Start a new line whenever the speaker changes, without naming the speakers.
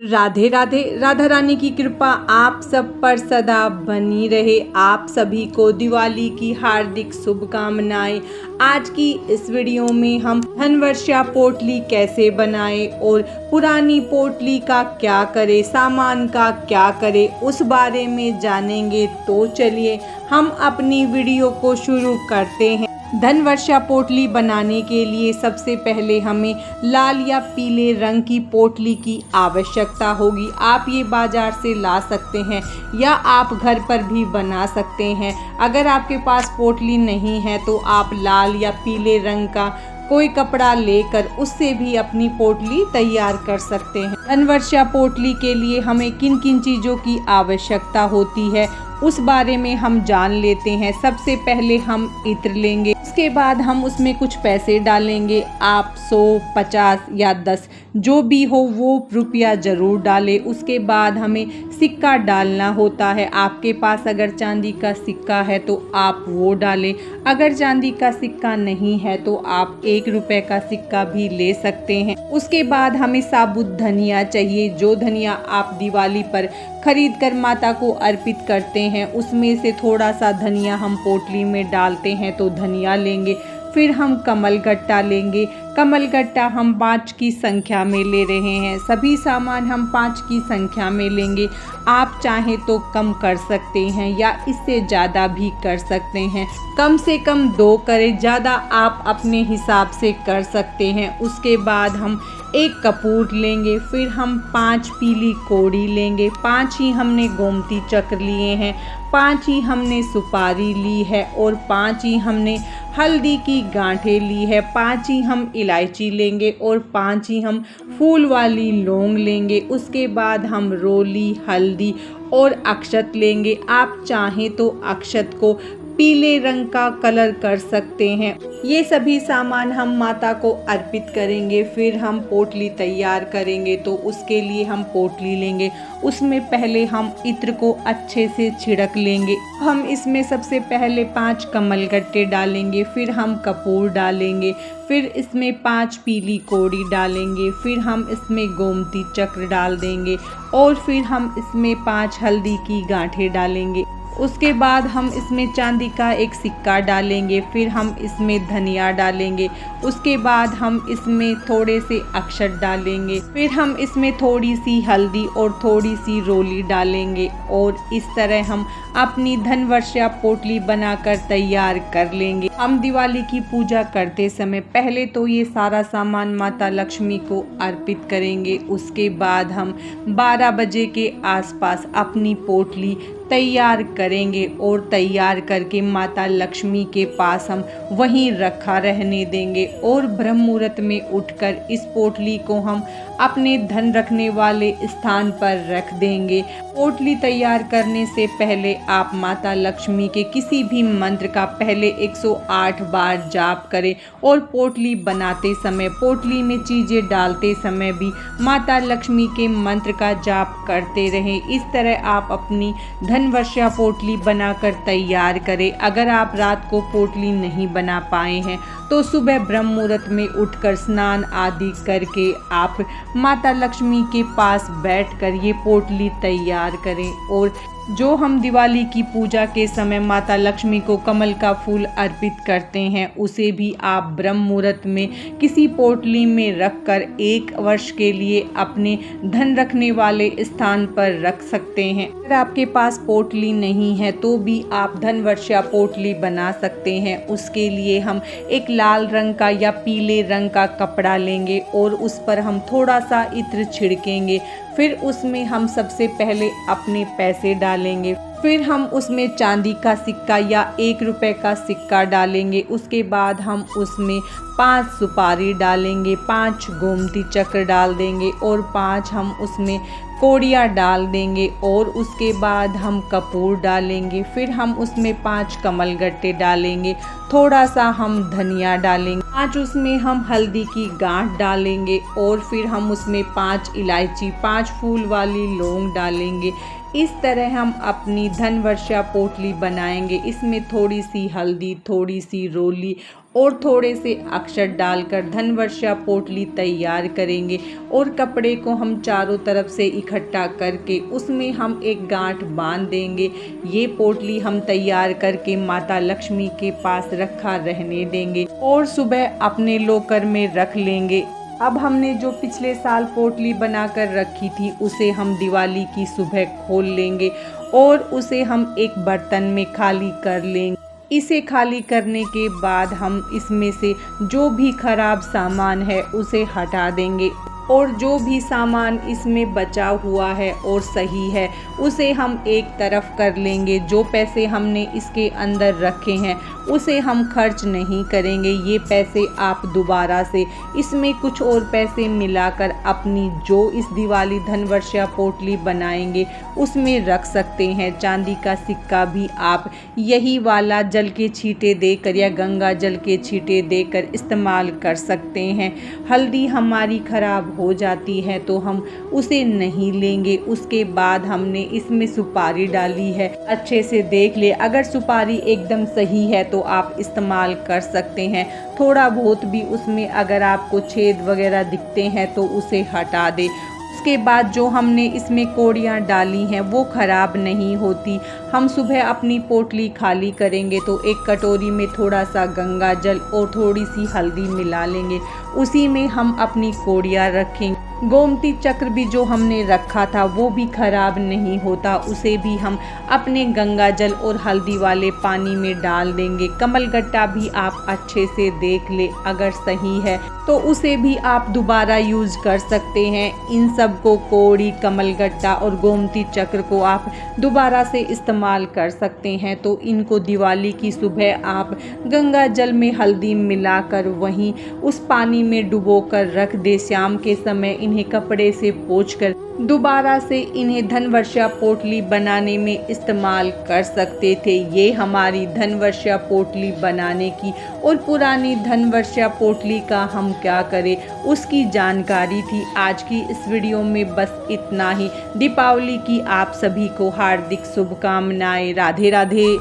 राधे राधे। राधा रानी की कृपा आप सब पर सदा बनी रहे। आप सभी को दिवाली की हार्दिक शुभकामनाएं। आज की इस वीडियो में हम धनवर्षा पोटली कैसे बनाएं और पुरानी पोटली का क्या करें, सामान का क्या करें, उस बारे में जानेंगे। तो चलिए हम अपनी वीडियो को शुरू करते हैं। धनवर्षा पोटली बनाने के लिए सबसे पहले हमें लाल या पीले रंग की पोटली की आवश्यकता होगी। आप ये बाज़ार से ला सकते हैं या आप घर पर भी बना सकते हैं। अगर आपके पास पोटली नहीं है तो आप लाल या पीले रंग का कोई कपड़ा लेकर उससे भी अपनी पोटली तैयार कर सकते हैं। धनवर्षा पोटली के लिए हमें किन किन चीज़ों की आवश्यकता होती है उस बारे में हम जान लेते हैं। सबसे पहले हम इत्र लेंगे, उसके बाद हम उसमें कुछ पैसे डालेंगे। आप 100, 50 या 10 जो भी हो वो रुपया ज़रूर डालें। उसके बाद हमें सिक्का डालना होता है। आपके पास अगर चांदी का सिक्का है तो आप वो डालें। अगर चांदी का सिक्का नहीं है तो आप 1 रुपये का सिक्का भी ले सकते हैं। उसके बाद हमें साबुत धनिया चाहिए। जो धनिया आप दिवाली पर खरीद कर माता को अर्पित करते हैं उसमें से थोड़ा सा धनिया हम पोटली में डालते हैं तो धनिया लेंगे। फिर हम कमलगट्टा लेंगे। कमलगट्टा हम 5 की संख्या में ले रहे हैं। सभी सामान हम 5 की संख्या में लेंगे। आप चाहें तो कम कर सकते हैं या इससे ज़्यादा भी कर सकते हैं। कम से कम 2 करें, ज़्यादा आप अपने हिसाब से कर सकते हैं। उसके बाद हम 1 कपूर लेंगे। फिर हम 5 पीली कौड़ी लेंगे। 5 ही हमने गोमती चक्र लिए हैं, 5 ही हमने सुपारी ली है और 5 ही हमने हल्दी की गांठें ली है। 5 ही हम इलायची लेंगे और 5 ही हम फूल वाली लौंग लेंगे। उसके बाद हम रोली, हल्दी और अक्षत लेंगे। आप चाहें तो अक्षत को पीले रंग का कलर कर सकते हैं। ये सभी सामान हम माता को अर्पित करेंगे। फिर हम पोटली तैयार करेंगे तो उसके लिए हम पोटली लेंगे। उसमें पहले हम इत्र को अच्छे से छिड़क लेंगे। हम इसमें सबसे पहले 5 कमलगट्टे डालेंगे, फिर हम कपूर डालेंगे, फिर इसमें 5 पीली कौड़ी डालेंगे, फिर हम इसमें गोमती चक्र डाल देंगे और फिर हम इसमें 5 हल्दी की गांठें डालेंगे। उसके बाद हम इसमें चांदी का 1 सिक्का डालेंगे। फिर हम इसमें धनिया डालेंगे। उसके बाद हम इसमें थोड़े से अक्षत डालेंगे। फिर हम इसमें थोड़ी सी हल्दी और थोड़ी सी रोली डालेंगे और इस तरह हम अपनी धनवर्षा पोटली बनाकर तैयार कर लेंगे। हम दिवाली की पूजा करते समय पहले तो ये सारा सामान माता लक्ष्मी को अर्पित करेंगे। उसके बाद हम 12 बजे के आसपास अपनी पोटली तैयार करेंगे और तैयार करके माता लक्ष्मी के पास हम वहीं रखा रहने देंगे और ब्रह्म मुहूर्त में उठकर इस पोटली को हम अपने धन रखने वाले स्थान पर रख देंगे। पोटली तैयार करने से पहले आप माता लक्ष्मी के किसी भी मंत्र का पहले 108 बार जाप करें और पोटली बनाते समय, पोटली में चीज़ें डालते समय भी माता लक्ष्मी के मंत्र का जाप करते रहें। इस तरह आप अपनी धनवर्षा पोटली बनाकर तैयार करें। अगर आप रात को पोटली नहीं बना पाए हैं तो सुबह ब्रह्म मुहूर्त में उठकर स्नान आदि करके आप माता लक्ष्मी के पास बैठकर ये पोटली तैयार करें। और जो हम दिवाली की पूजा के समय माता लक्ष्मी को कमल का फूल अर्पित करते हैं उसे भी आप ब्रह्म मुहूर्त में किसी पोटली में रखकर 1 वर्ष के लिए अपने धन रखने वाले स्थान पर रख सकते हैं। अगर आपके पास पोटली नहीं है तो भी आप धनवर्षा पोटली बना सकते हैं। उसके लिए हम एक लाल रंग का या पीले रंग का कपड़ा लेंगे और उस पर हम थोड़ा सा इत्र छिड़केंगे। फिर उसमें हम सबसे पहले अपने पैसे डालेंगे। फिर हम उसमें चांदी का सिक्का या 1 रुपये का सिक्का डालेंगे। उसके बाद हम उसमें 5 सुपारी डालेंगे, 5 गोमती चक्र डाल देंगे और 5 हम उसमें कौड़ियाँ डाल देंगे और उसके बाद हम कपूर डालेंगे। फिर हम उसमें 5 कमलगट्टे डालेंगे, थोड़ा सा हम धनिया डालेंगे, 5 उसमें हम हल्दी की गांठ डालेंगे और फिर हम उसमें 5 इलायची, 5 फूल वाली लौंग डालेंगे। इस तरह हम अपनी धनवर्षा पोटली बनाएंगे। इसमें थोड़ी सी हल्दी, थोड़ी सी रोली और थोड़े से अक्षत डालकर धनवर्षा पोटली तैयार करेंगे और कपड़े को हम चारों तरफ से इकट्ठा करके उसमें हम एक गांठ बांध देंगे। ये पोटली हम तैयार करके माता लक्ष्मी के पास रखा रहने देंगे और सुबह अपने लॉकर में रख लेंगे। अब हमने जो पिछले साल पोटली बनाकर रखी थी उसे हम दिवाली की सुबह खोल लेंगे और उसे हम एक बर्तन में खाली कर लेंगे। इसे खाली करने के बाद हम इसमें से जो भी खराब सामान है उसे हटा देंगे और जो भी सामान इसमें बचा हुआ है और सही है उसे हम एक तरफ कर लेंगे। जो पैसे हमने इसके अंदर रखे हैं उसे हम खर्च नहीं करेंगे। ये पैसे आप दोबारा से इसमें कुछ और पैसे मिलाकर अपनी जो इस दिवाली धनवर्षा पोटली बनाएंगे उसमें रख सकते हैं। चांदी का सिक्का भी आप यही वाला जल के छींटे देकर या गंगा जल के छींटे देकर इस्तेमाल कर सकते हैं। हल्दी हमारी खराब हो जाती है तो हम उसे नहीं लेंगे। उसके बाद हमने इसमें सुपारी डाली है, अच्छे से देख ले। अगर सुपारी एकदम सही है तो आप इस्तेमाल कर सकते हैं। थोड़ा बहुत भी उसमें अगर आपको छेद वगैरह दिखते हैं तो उसे हटा दे। उसके बाद जो हमने इसमें कौड़ियाँ डाली हैं वो ख़राब नहीं होती। हम सुबह अपनी पोटली खाली करेंगे तो एक कटोरी में थोड़ा सा गंगा जल और थोड़ी सी हल्दी मिला लेंगे। उसी में हम अपनी कौड़ियाँ रखेंगे। गोमती चक्र भी जो हमने रखा था वो भी खराब नहीं होता, उसे भी हम अपने गंगा जल और हल्दी वाले पानी में डाल देंगे। कमलगट्टा भी आप अच्छे से देख ले, अगर सही है तो उसे भी आप दोबारा यूज कर सकते हैं। इन सब को कौड़ी, कमलगट्टा और गोमती चक्र को आप दोबारा से इस्तेमाल कर सकते हैं। तो इनको दिवाली की सुबह आप गंगा जल में हल्दी मिलाकर वहीं उस पानी में डुबोकर रख दे। शाम के समय इन्हें कपड़े से पोंछकर दोबारा से इन्हें धनवर्षा पोटली बनाने में इस्तेमाल कर सकते थे। ये हमारी धनवर्षा पोटली बनाने की और पुरानी धनवर्षा पोटली का हम क्या करें उसकी जानकारी थी। आज की इस वीडियो में बस इतना ही। दीपावली की आप सभी को हार्दिक शुभकामनाएं। राधे राधे।